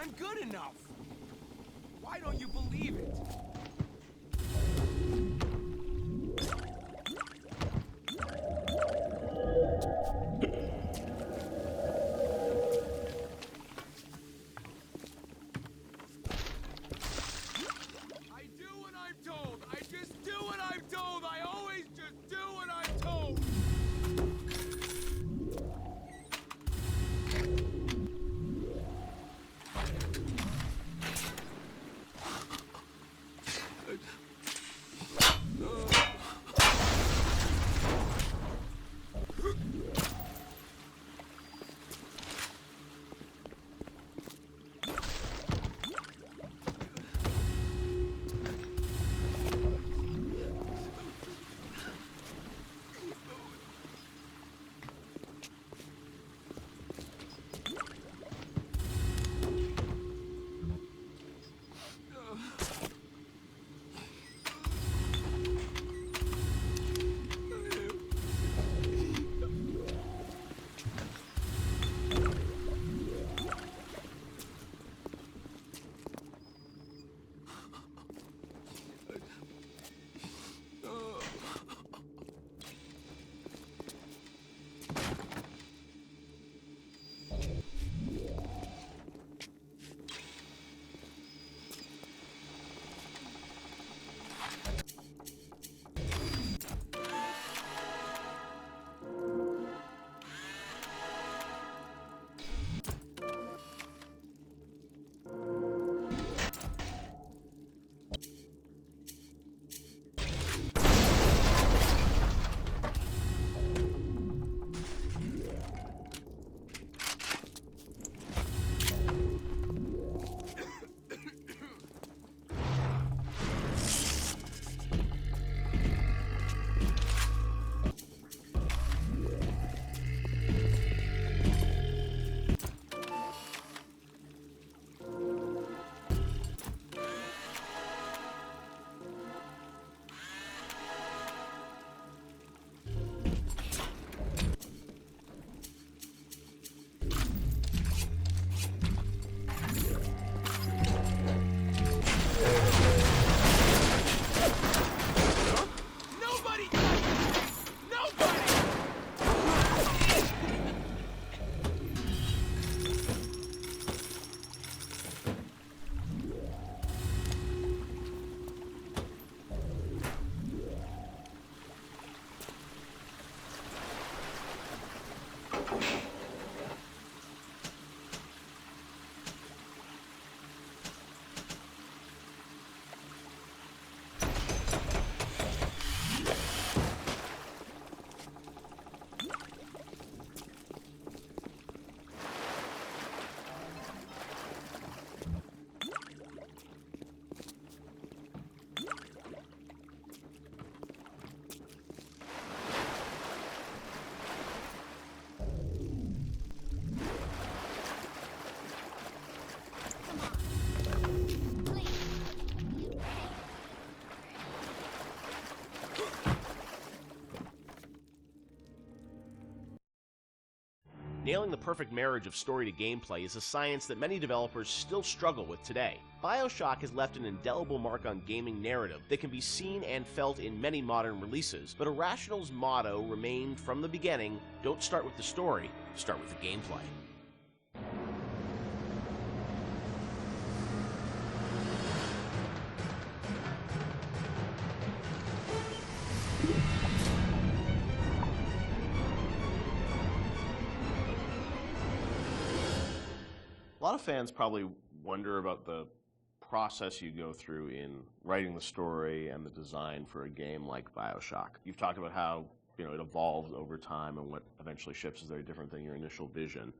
I'm good enough. Why don't you believe it? I do what I'm told. I just do what I'm told. I always just do what I'm told. Nailing the perfect marriage of story to gameplay is a science that many developers still struggle with today. BioShock has left an indelible mark on gaming narrative that can be seen and felt in many modern releases, but Irrational's motto remained from the beginning: don't start with the story, start with the gameplay. A lot of fans probably wonder about the process you go through in writing the story and the design for a game like BioShock. You've talked about how it evolves over time and what eventually ships is very different than your initial vision.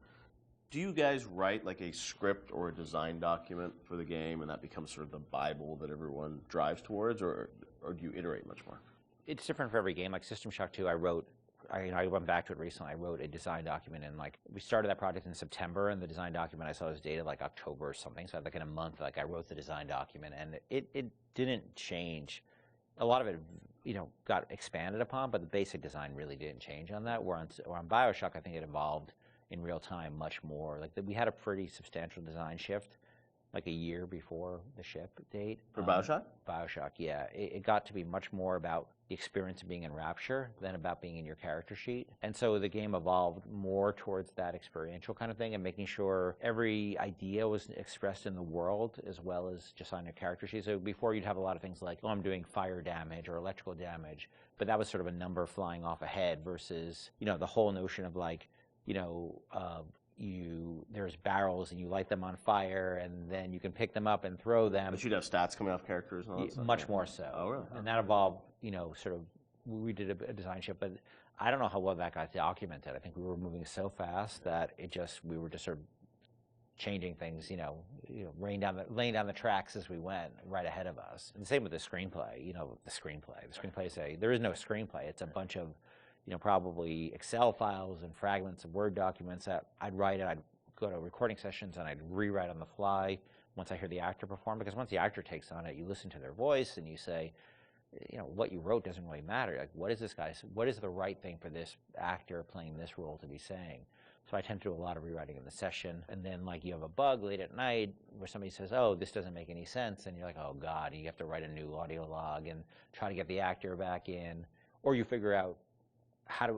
Do you guys write like a script or a design document for the game and that becomes sort of the Bible that everyone drives towards, or do you iterate much more? It's different for every game. Like System Shock 2, I went back to it recently. I wrote a design document, and we started that project in September, and the design document I saw was dated like October or something. So in a month, I wrote the design document, and it didn't change. A lot of it, got expanded upon, but the basic design really didn't change on that. Where on BioShock, I think it evolved in real time much more. We had a pretty substantial design shift like a year before the ship date. For BioShock? BioShock, yeah. It got to be much more about the experience of being in Rapture than about being in your character sheet. And so the game evolved more towards that experiential kind of thing and making sure every idea was expressed in the world as well as just on your character sheet. So before you'd have a lot of things like, oh, I'm doing fire damage or electrical damage, but that was sort of a number flying off ahead versus, you know, the whole notion of like, you know, there's barrels and you light them on fire and then you can pick them up and throw them. But you'd have stats coming off characters and all that stuff? Much more so. Oh, really? And that evolved, you know, sort of, we did a design ship, but I don't know how well that got documented. I think we were moving so fast that we were just sort of changing things, you know, laying down the tracks as we went right ahead of us. And the same with the screenplay, you know, the screenplay there is no screenplay. It's a bunch of, you know, probably Excel files and fragments of Word documents that I'd write and I'd go to recording sessions and I'd rewrite on the fly once I hear the actor perform, because once the actor takes on it, you listen to their voice and you say, you know, what you wrote doesn't really matter. Like, what is the right thing for this actor playing this role to be saying? So I tend to do a lot of rewriting in the session. And then like you have a bug late at night where somebody says, oh, this doesn't make any sense. And you're like, oh God, you have to write a new audio log and try to get the actor back in. Or you figure out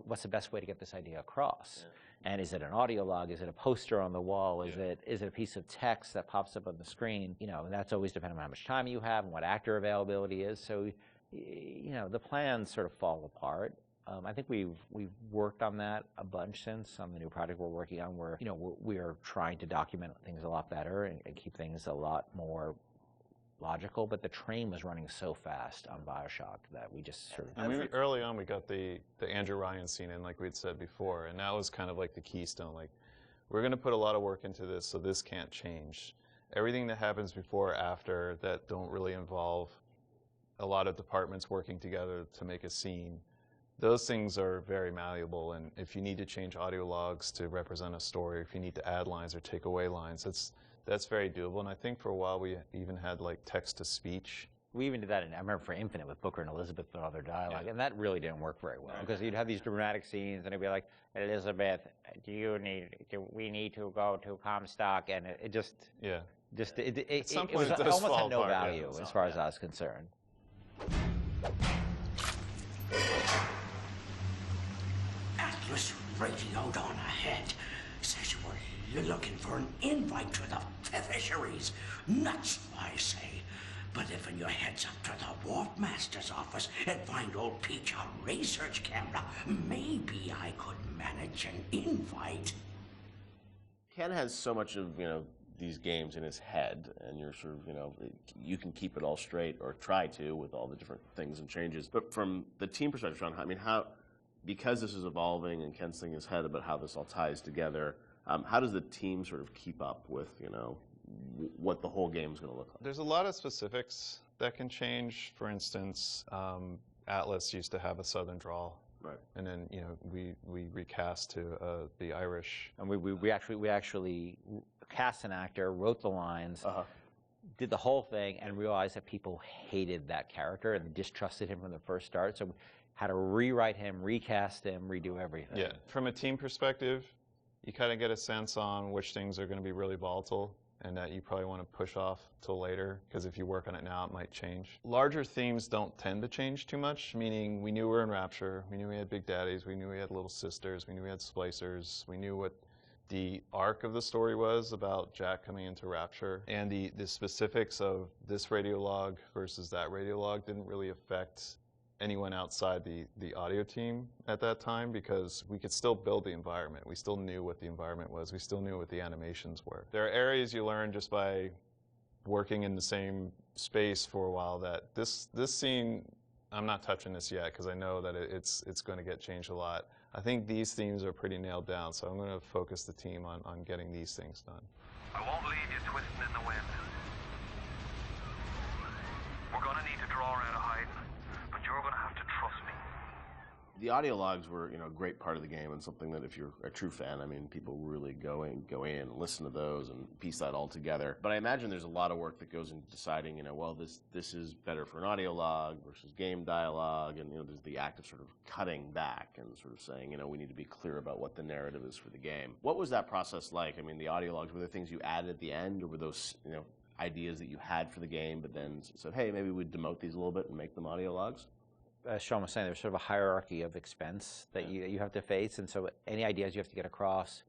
what's the best way to get this idea across. Yeah. And is it an audio log? Is it a poster on the wall? Is it a piece of text that pops up on the screen? You know, and that's always depending on how much time you have and what actor availability is. So, you know, the plans sort of fall apart. I think we've worked on that a bunch since on the new project we're working on, where, you know, we are trying to document things a lot better and keep things a lot more logical, but the train was running so fast on BioShock that we just sort of... I mean, early on we got the Andrew Ryan scene in, like we'd said before, and that was kind of like the keystone. Like, we're going to put a lot of work into this, so this can't change. Everything that happens before or after that don't really involve a lot of departments working together to make a scene, those things are very malleable, and if you need to change audio logs to represent a story, if you need to add lines or take away lines, that's very doable. And I think for a while we even had like text-to-speech. We even did that, I remember for Infinite with Booker and Elizabeth and all their dialogue, and that really didn't work very well, because you'd have these dramatic scenes, and it'd be like, Elizabeth, we need to go to Comstock, and it just... Yeah. It almost had no value as far as I was concerned. Atlas radioed on ahead. Says you were looking for an invite to the fisheries. Nuts, I say. But if your head's up to the Wharf Master's office and find old Peach a research camera, maybe I could manage an invite. Ken has so much of, you know, these games in his head, and you're sort of, you know, you can keep it all straight, or try to, with all the different things and changes. But from the team perspective, Sean, I mean, because this is evolving and Ken's thinking in his head about how this all ties together, how does the team sort of keep up with, you know, what the whole game is going to look like? There's a lot of specifics that can change. For instance, Atlas used to have a southern drawl. Right. And then, you know, we recast to the Irish. And we actually cast an actor, wrote the lines, did the whole thing, and realized that people hated that character and distrusted him from the first start. So we had to rewrite him, recast him, redo everything. Yeah. From a team perspective, you kind of get a sense on which things are going to be really volatile and that you probably want to push off till later, because if you work on it now, it might change. Larger themes don't tend to change too much, meaning we knew we were in Rapture, we knew we had Big Daddies, we knew we had Little Sisters, we knew we had Splicers, we knew what the arc of the story was about Jack coming into Rapture, and the specifics of this radio log versus that radio log didn't really affect anyone outside the audio team at that time, because we could still build the environment. We still knew what the environment was. We still knew what the animations were. There are areas you learn just by working in the same space for a while that this scene, I'm not touching this yet because I know that it's going to get changed a lot. I think these themes are pretty nailed down, so I'm going to focus the team on getting these things done. I won't leave you twisting in the wind. We're going to need to draw her out of hiding, but you're going to have to trust me. The audio logs were, you know, a great part of the game, and something that if you're a true fan, I mean, people really go in and listen to those and piece that all together. But I imagine there's a lot of work that goes into deciding, you know, well, this is better for an audio log versus game dialogue, and, you know, there's the act of sort of cutting back and sort of saying, you know, we need to be clear about what the narrative is for the game. What was that process like? I mean, the audio logs, were there things you added at the end, or were those, you know, ideas that you had for the game, but then said, hey, maybe we'd demote these a little bit and make them audio logs? As Sean was saying, there's sort of a hierarchy of expense that you have to face, and so any ideas you have to get across,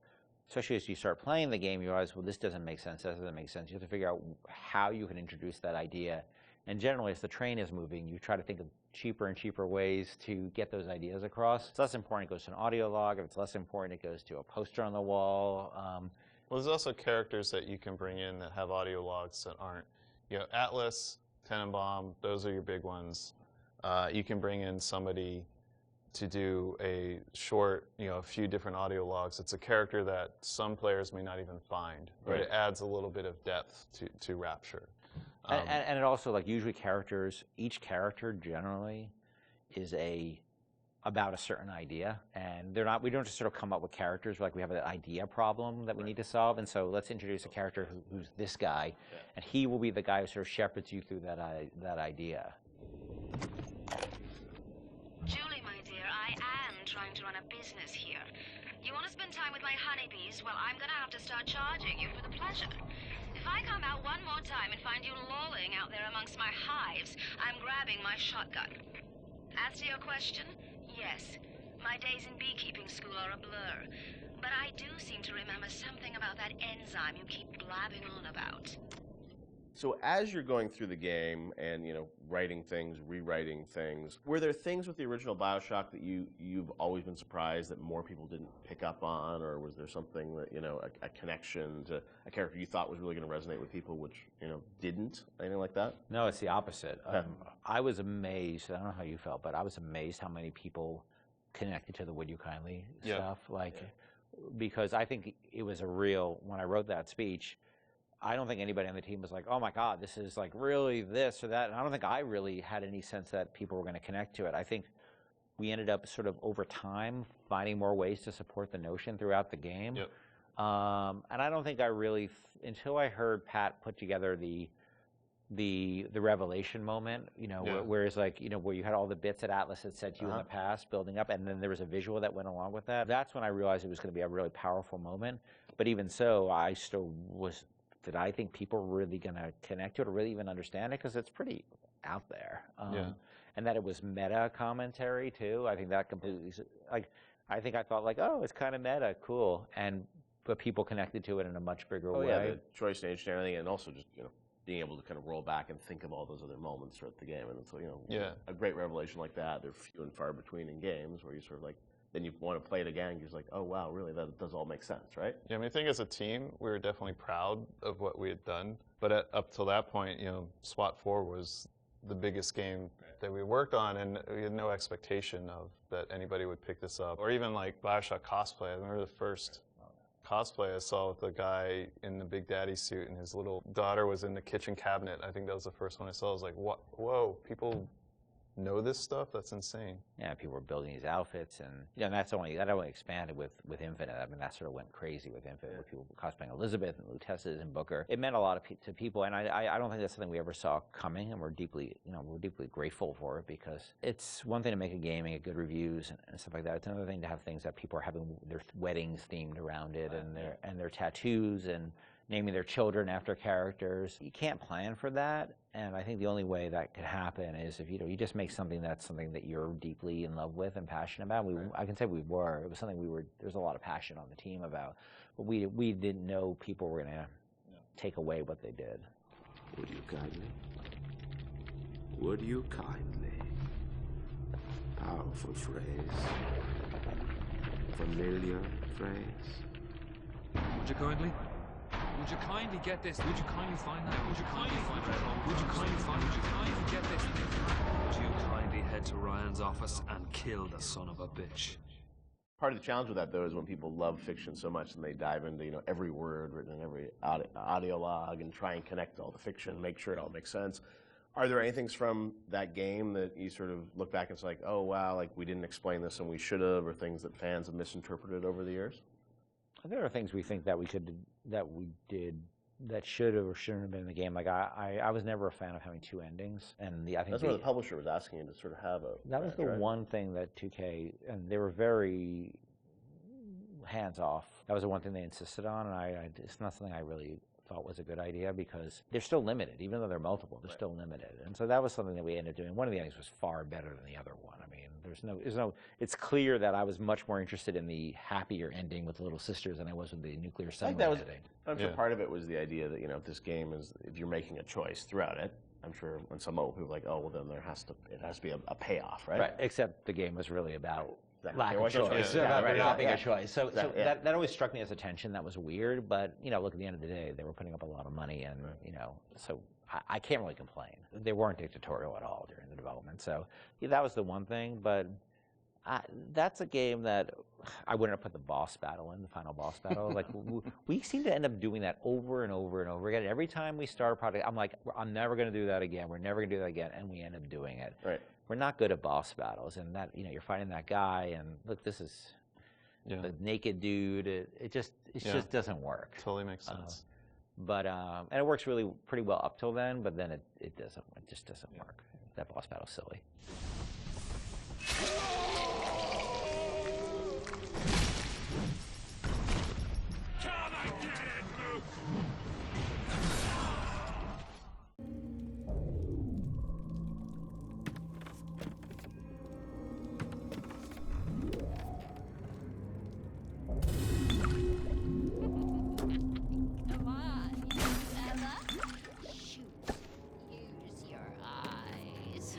especially as you start playing the game, you realize, well, this doesn't make sense, that doesn't make sense. You have to figure out how you can introduce that idea. And generally, as the train is moving, you try to think of cheaper and cheaper ways to get those ideas across. If it's less important, it goes to an audio log. If it's less important, it goes to a poster on the wall. Well, there's also characters that you can bring in that have audio logs that aren't. You know, Atlas, Tenenbaum, those are your big ones. You can bring in somebody to do a short, a few different audio logs. It's a character that some players may not even find, but Right. it adds a little bit of depth to Rapture. And it also, like, usually characters, each character generally is about a certain idea, and we don't just sort of come up with characters like we have an idea problem that we need to solve, and so let's introduce a character who's this guy, and he will be the guy who sort of shepherds you through that idea. Julie, my dear, I am trying to run a business here. You want to spend time with my honeybees? Well, I'm gonna have to start charging you for the pleasure. If I come out one more time and find you lolling out there amongst my hives, I'm grabbing my shotgun. As to your question, yes, my days in beekeeping school are a blur. But I do seem to remember something about that enzyme you keep blabbing on about. So as you're going through the game and, writing things, rewriting things, were there things with the original BioShock that you've always been surprised that more people didn't pick up on, or was there something that, a connection to a character you thought was really going to resonate with people, which, didn't? Anything like that? No, it's the opposite. I was amazed, I don't know how you felt, but I was amazed how many people connected to the Would You Kindly stuff. Because I think it was when I wrote that speech, I don't think anybody on the team was like, oh my God, this is like really this or that. And I don't think I really had any sense that people were going to connect to it. I think we ended up sort of over time finding more ways to support the notion throughout the game. Yep. And I don't think I really, until I heard Pat put together the revelation moment, where it's like, where you had all the bits that Atlas had said to you in the past building up, and then there was a visual that went along with that. That's when I realized it was going to be a really powerful moment. But even so, I still did I think people were really going to connect to it or really even understand it? Because it's pretty out there. And that it was meta commentary, too. I think that completely, I thought, oh, it's kind of meta, cool. But people connected to it in a much bigger way. Yeah, the choice and everything, and also just, being able to kind of roll back and think of all those other moments throughout the game. And so, a great revelation like that, they're few and far between in games where you sort of then you want to play it again, you're just like, oh wow, really, that does all make sense, right? Yeah, I think as a team, we were definitely proud of what we had done. But up till that point, SWAT 4 was the biggest game that we worked on, and we had no expectation of that anybody would pick this up. Or even like BioShock cosplay. I remember the first cosplay I saw with the guy in the Big Daddy suit, and his little daughter was in the kitchen cabinet. I think that was the first one I saw. I was like, what? Whoa, people know this stuff? That's insane. Yeah, people were building these outfits, and that only expanded with Infinite. I mean, that sort of went crazy with Infinite, with people cosplaying Elizabeth and Luteces and Booker. It meant a lot to people, and I don't think that's something we ever saw coming, and we're deeply grateful for it, because it's one thing to make a game and get good reviews and stuff like that. It's another thing to have things that people are having their weddings themed around it, and their tattoos and naming their children after characters. You can't plan for that, and I think the only way that could happen is if you just make something that you're deeply in love with and passionate about. I can say we were. It was something there's a lot of passion on the team about, but we didn't know people were going to take away what they did. Would you kindly? Would you kindly? Powerful phrase. Familiar phrase. Would you kindly? Would you kindly get this? Would you kindly find that? Would you kindly find that? Would you kindly find? Would you kindly get this? Would you kindly head to Ryan's office and kill the son of a bitch? Part of the challenge with that, though, is when people love fiction so much and they dive into every word written in every audio log and try and connect all the fiction, make sure it all makes sense. Are there any things from that game that you sort of look back and it's like, oh wow, we didn't explain this and we should have, or things that fans have misinterpreted over the years? There are things we think that we did that should have or shouldn't have been in the game. I was never a fan of having two endings, and I think that's what the publisher was asking you to sort of have a. That was the one thing that 2K, and they were very hands off. That was the one thing they insisted on, and it's not something I really thought was a good idea because they're still limited, even though they're multiple, they're still limited. And so that was something that we ended up doing. One of the endings was far better than the other one. I mean, it's clear that I was much more interested in the happier ending with the little sisters than I was with the nuclear submarine ending. I'm sure part of it was the idea that, if this game is, if you're making a choice throughout it, I'm sure when some old people are like, oh, well, then it has to be a payoff, right? Right, except the game was really about That lack there of was no choice. choice. Yeah, Yeah, about right, not yeah, being yeah. a choice. So Yeah. that always struck me as a tension that was weird, but, look, at the end of the day, they were putting up a lot of money and, so I can't really complain. They weren't dictatorial at all during the development. So that was the one thing, but that's a game that I wouldn't have put the boss battle in, the final boss battle. Like we seem to end up doing that over and over and over again. Every time we start a project, I'm like, I'm never going to do that again. We're never going to do that again, and we end up doing it. Right. We're not good at boss battles, and that you're fighting that guy, and look, this is the naked dude. It just doesn't work. Totally makes sense. But and it works really pretty well up till then, but then it doesn't. It just doesn't work. That boss battle's silly. Come on, you fella. Shoot. Use your eyes.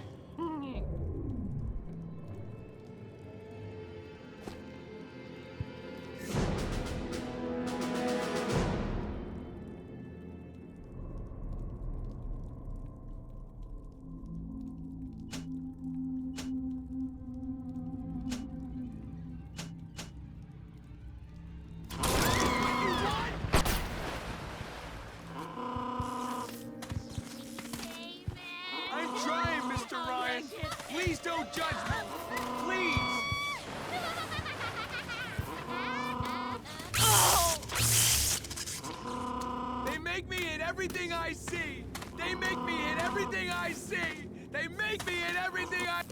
I'm trying, Mr. Ryan. Please don't judge me. Please. They make me hit everything I see. They make me hit everything I see. They make me hit everything I...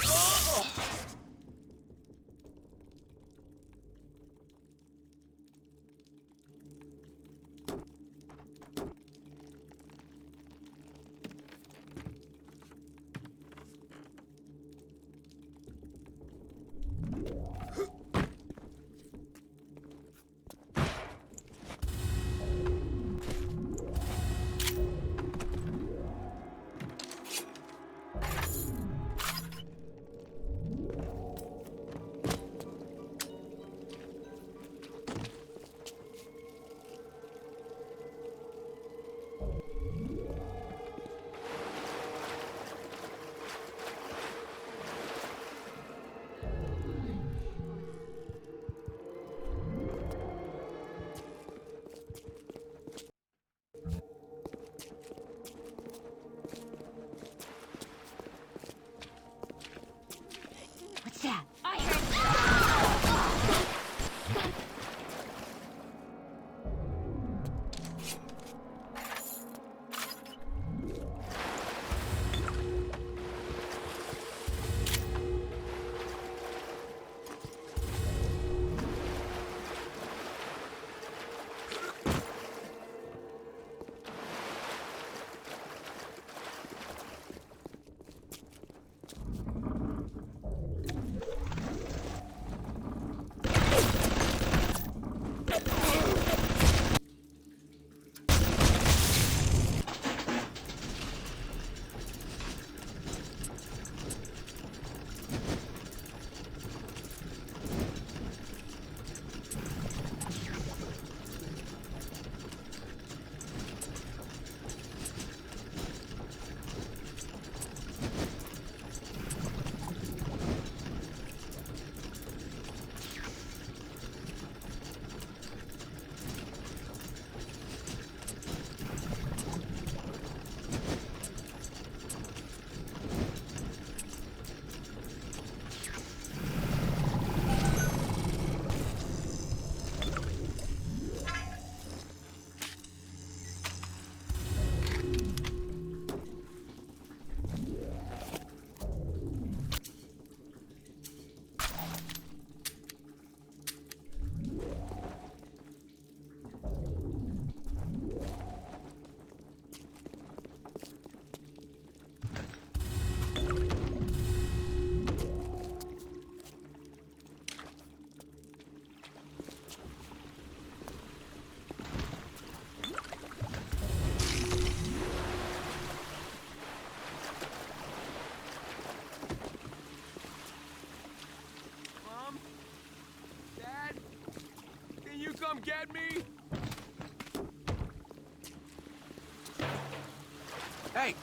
Hey,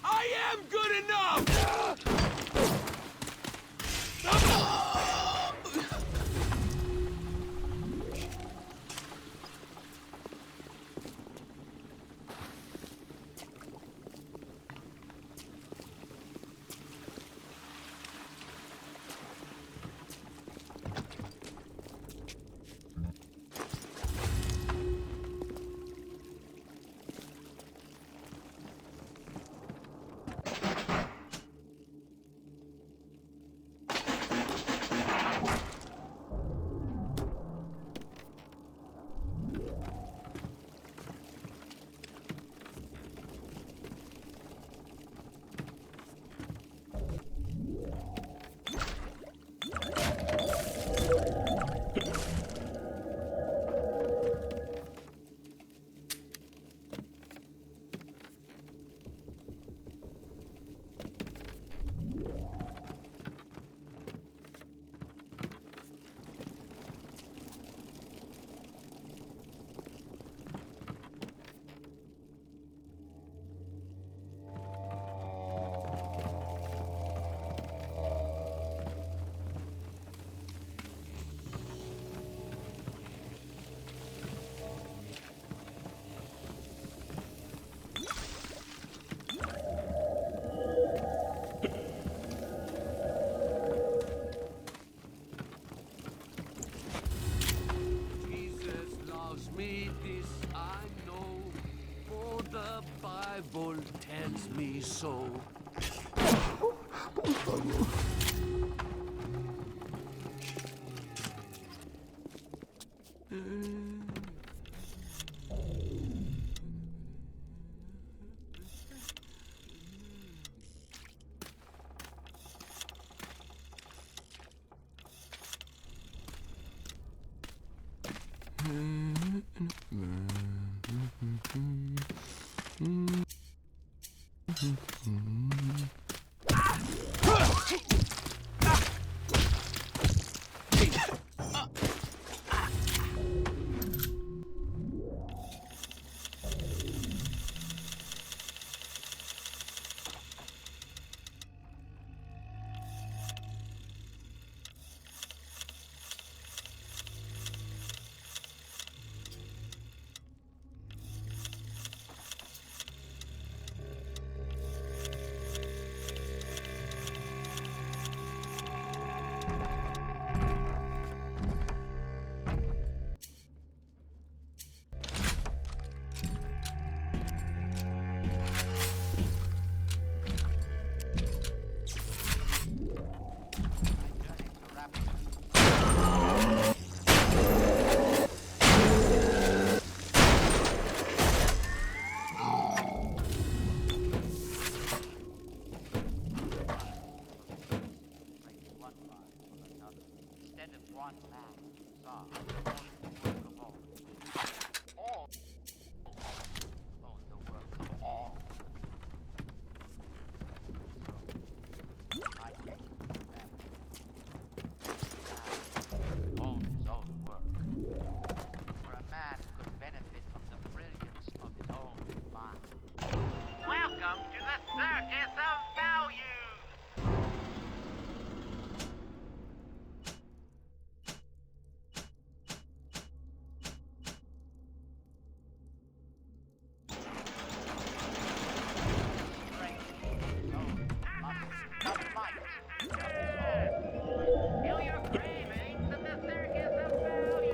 I am good enough! Me, this I know, for the Bible tells me so. Welcome to the Circus of Value! Feel your cravings in the Circus of Value!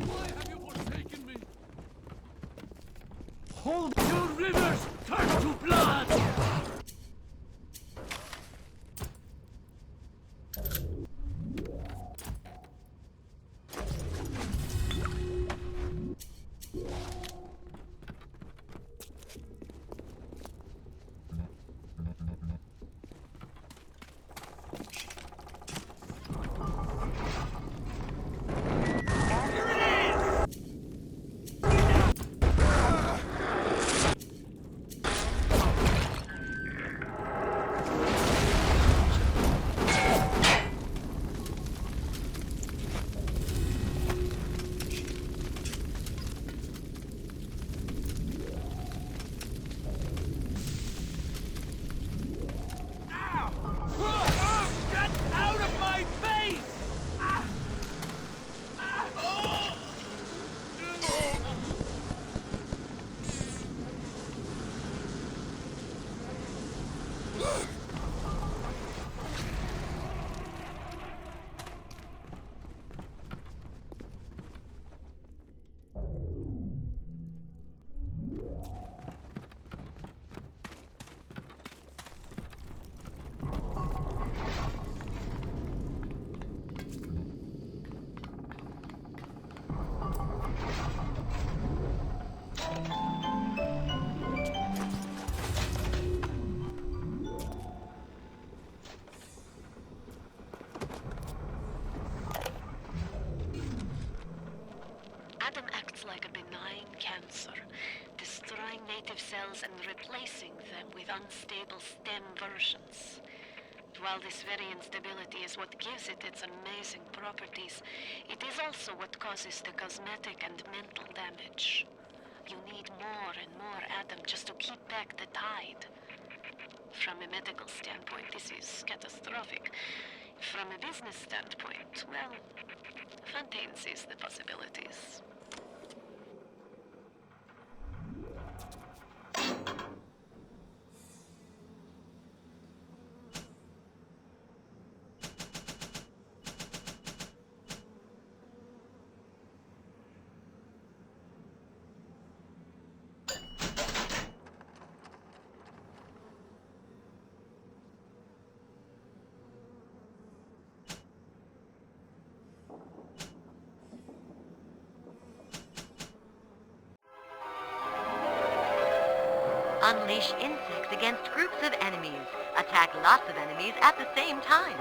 Why have you forsaken me? Hold your rivers turn to blood! like a benign cancer, destroying native cells and replacing them with unstable stem versions. While this very instability is what gives it its amazing properties, it is also what causes the cosmetic and mental damage. You need more and more Adam just to keep back the tide. From a medical standpoint, this is catastrophic. From a business standpoint, well, Fontaine sees the possibilities. Unleash insects against groups of enemies. Attack lots of enemies at the same time.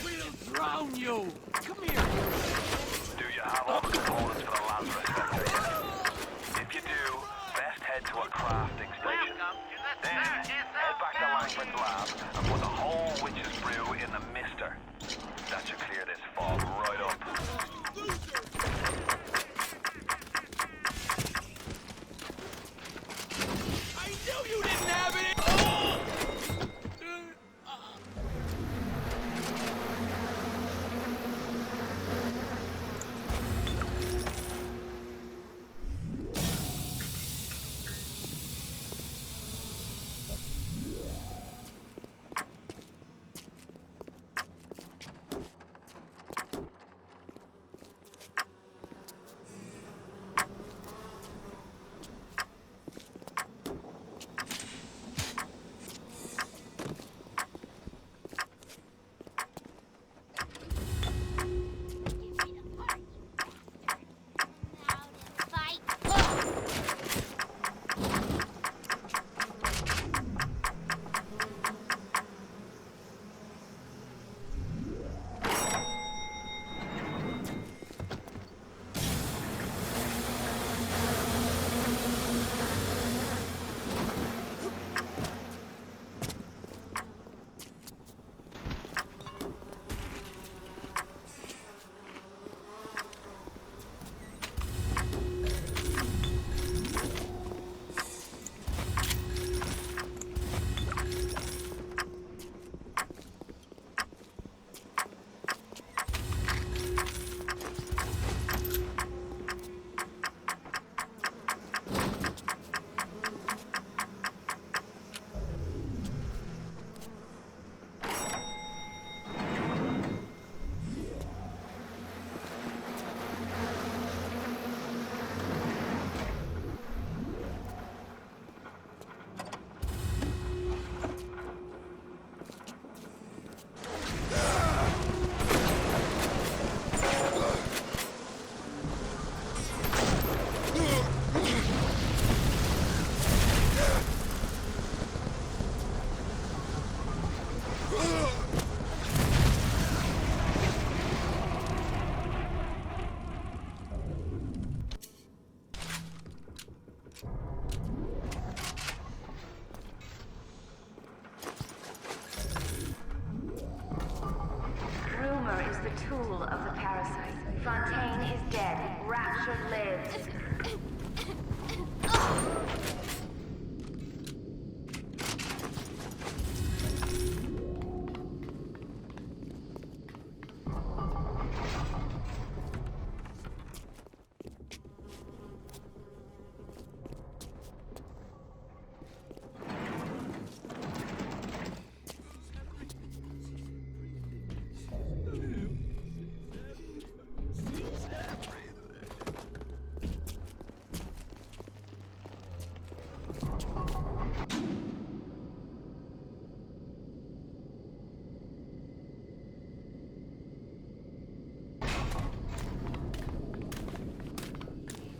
We'll drown you! Come here! Do you have all the components for the Lazarus vector yet? If you do, best head to a crafting station. Then, head back to Langford's lab and put the whole witch's brew in the mister. That should clear this fog right up. I knew you didn't have it! tool of the parasite. Fontaine is dead. Rapture lives.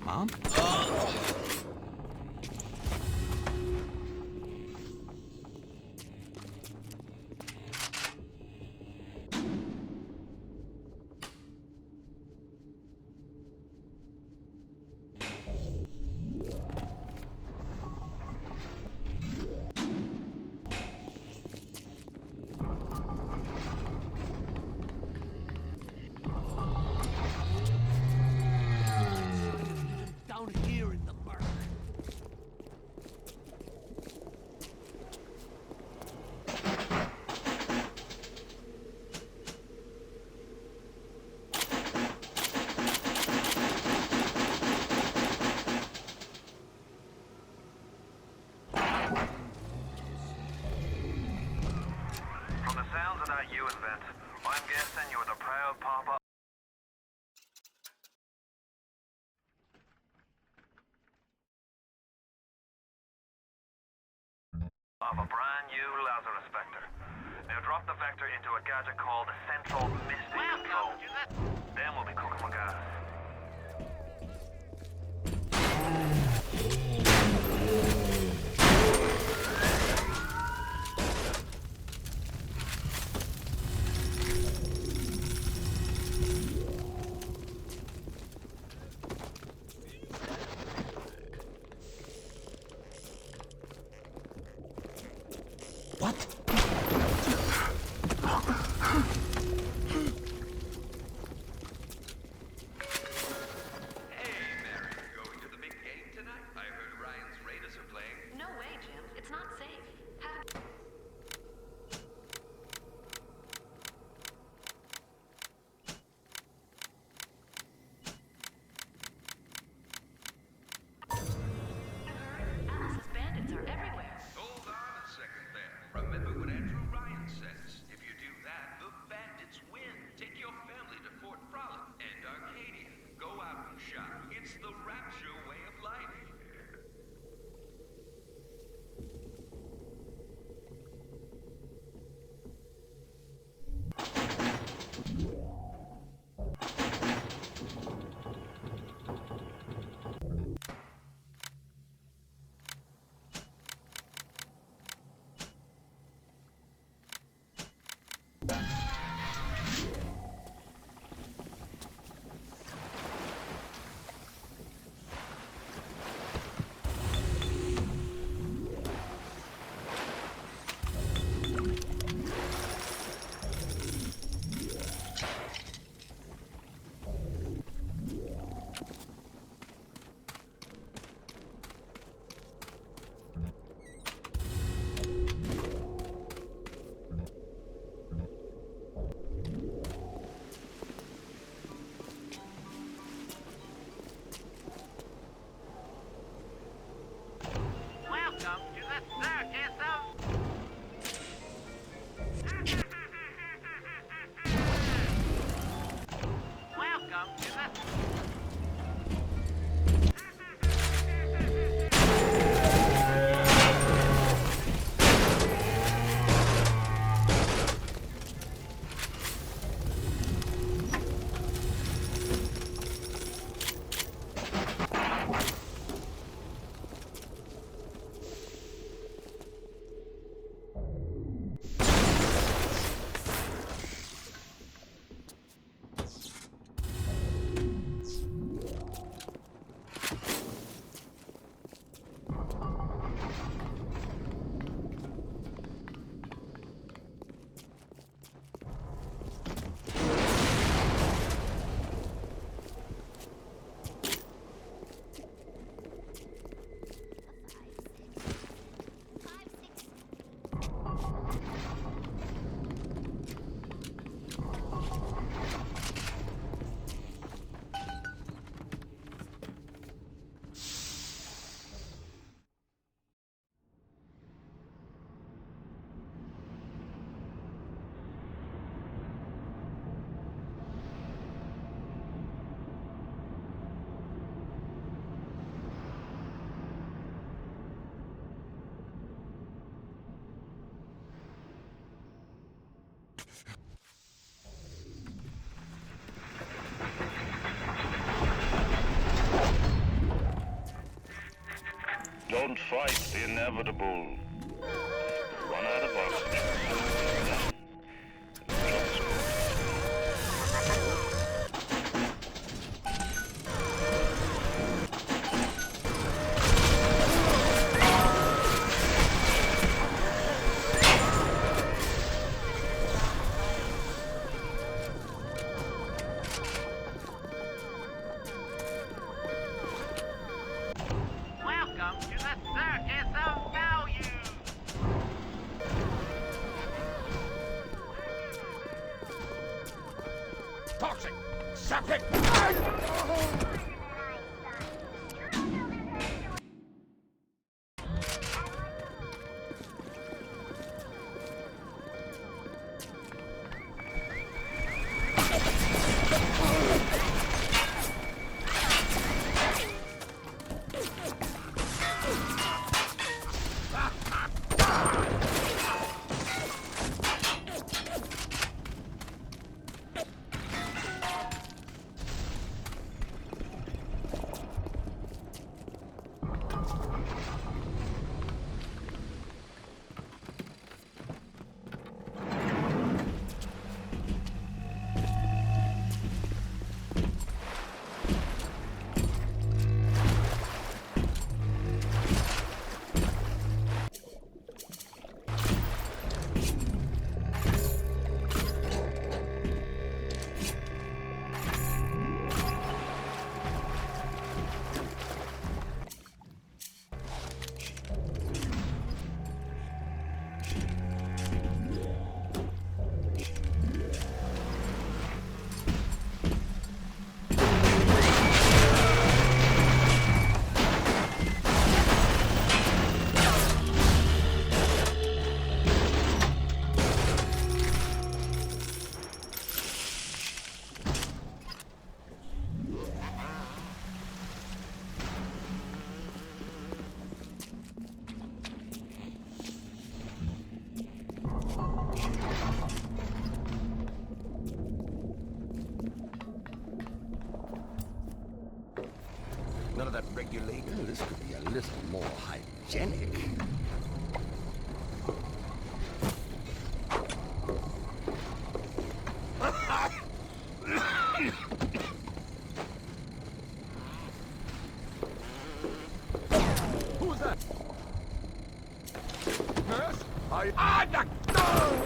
Mom? Down here in the murk. From the sounds of that you invent, I'm guessing you're the proud papa of a brand new Lazarus vector. Now drop the vector into a gadget called the Central Mystic Control. Then we'll be cooking with gas. Don't fight the inevitable. Run out of oxygen. Welcome to the Circus of Value! Toxic! Suck it! None of that regulating. This could be a little more hygienic. Who's that? Nurse? No!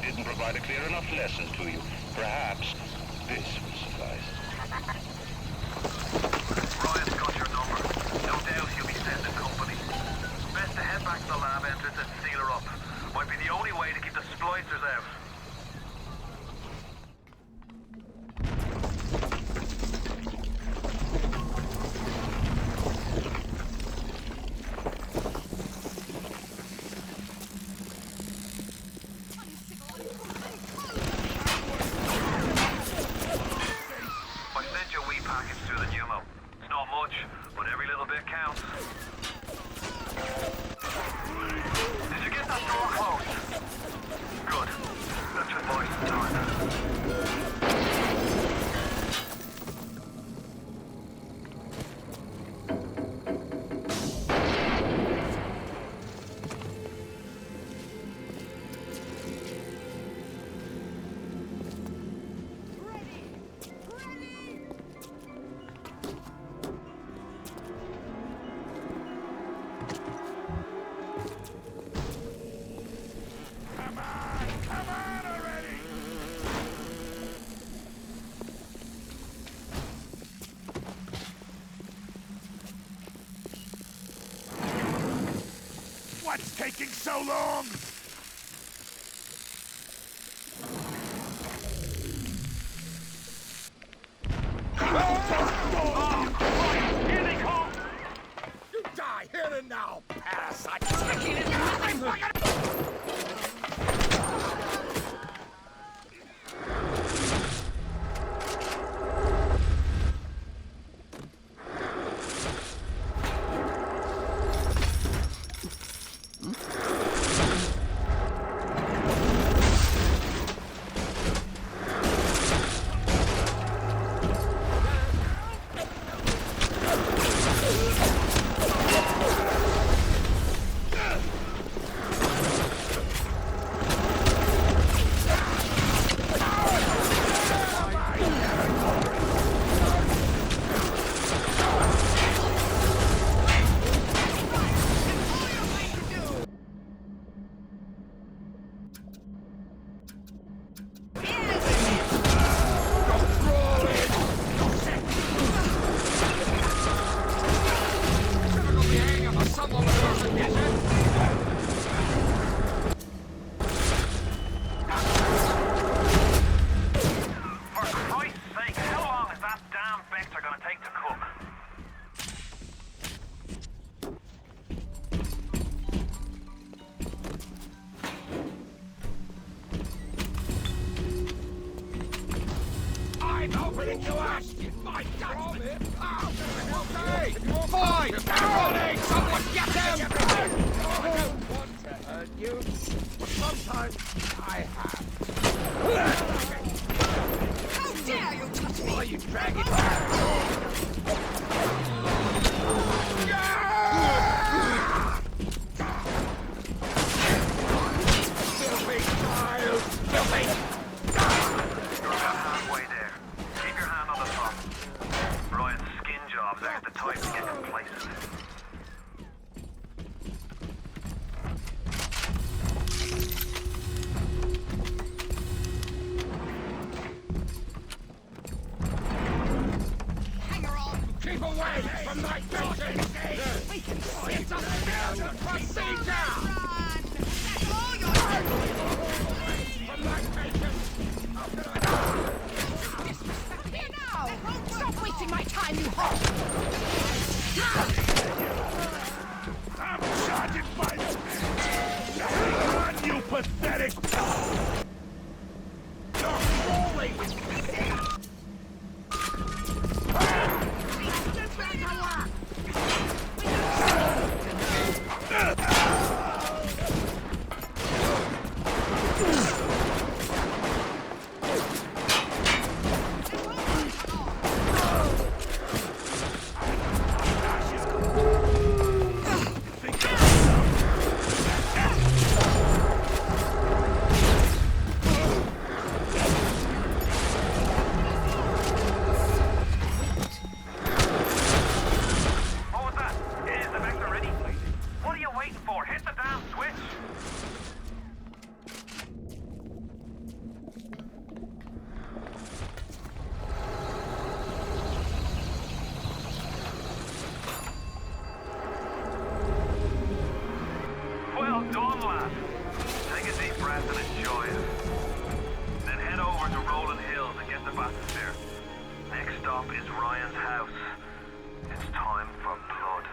didn't provide a clear enough lesson to you. Perhaps this will suffice. Ryan's got your number. No doubt he'll be sending company. Best to head back to the lab entrance and seal her up. Might be the only way to keep the splicers out. What's taking so long? Here they come! You die here and now, parasite! up is Ryan's house. It's time for blood.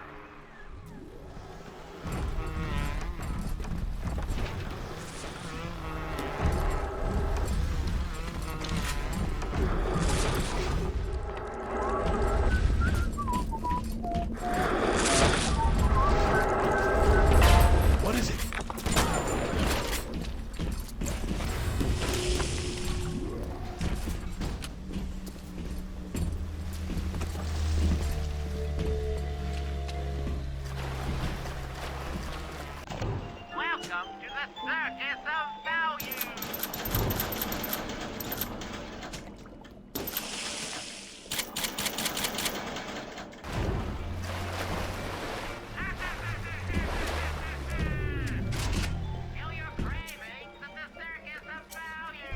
What is it? Welcome to the Circus of Value! Feel your cravings at the Circus of Value!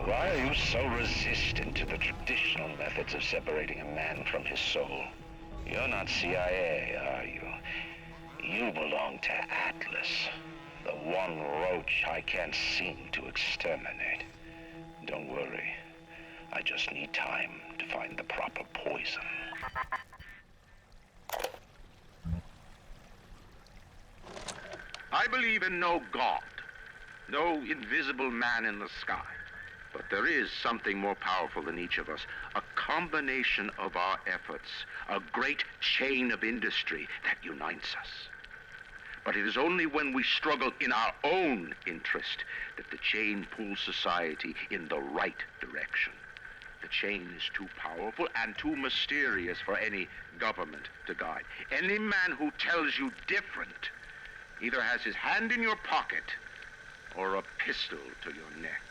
Why are you so resistant to the traditional methods of separating a man from his soul? You're not CIA, are you? You belong to Atlas, the one roach I can't seem to exterminate. Don't worry. I just need time to find the proper poison. I believe in no God, no invisible man in the sky. But there is something more powerful than each of us, a combination of our efforts, a great chain of industry that unites us. But it is only when we struggle in our own interest that the chain pulls society in the right direction. The chain is too powerful and too mysterious for any government to guide. Any man who tells you different either has his hand in your pocket or a pistol to your neck.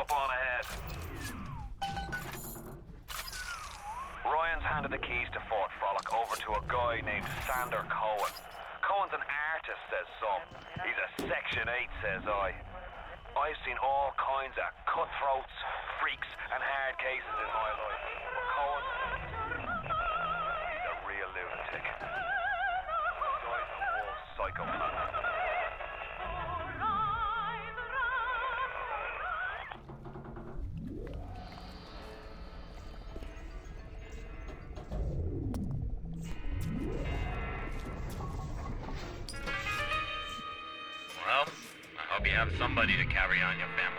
up on ahead. Ryan's handed the keys to Fort Frolic over to a guy named Sander Cohen. Cohen's an artist, says some. He's a Section 8, says I. I've seen all kinds of cutthroats, freaks, and hard cases in my life. But Cohen, he's a real lunatic. The guy's a wolf psychopath. Well, I hope you have somebody to carry on your family.